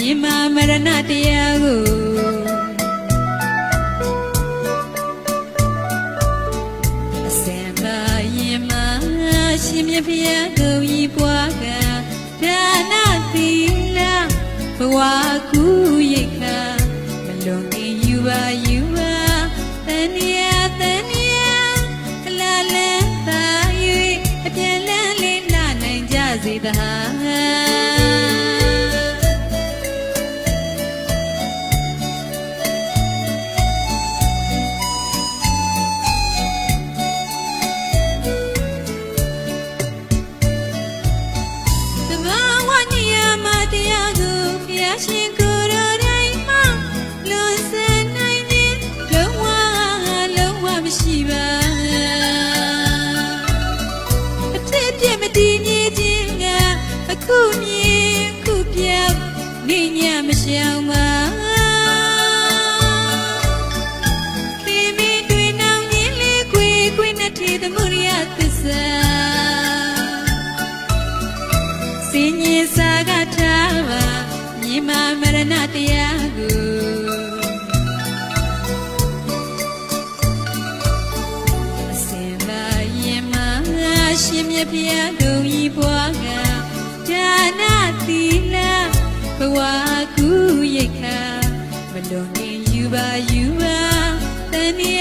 မြန်မာမရဏတရားကိုအစံပါရင်မှာရှင်မြတ်ဖျားကိုဤပွားကဒါနသီလဘဝကူရိတ်ခါမလွန်ခင်ယူပါယူပါတဏှာအလားလန်းသာ၍အပြန်လန်းလေးလာနိုင်ကြစေသဟာရှင်ကိုယ်တော်တိုင်းမှာလွန်ဆန်နိုင်ခြင်းလုံးဝမရှိပါအထက်ပြက်မတည်မြဲခြင်းကအခုမြင်ခုပြောက်နေညမရှောင်ပါခေမီတွေနောင်ရင်လေးခွေနဲ့ထေသမုဒိယသစ္စာစင်ရင်စာကထားပါမြန်မာမရဏတရားကိုအစင်ပါရင်မှာရှင်မြတ်ဖျားကိုဤပွားကဒါနသီလဘဝကူရိတ်ခါမလွန်ခင်ယူပါတဏှ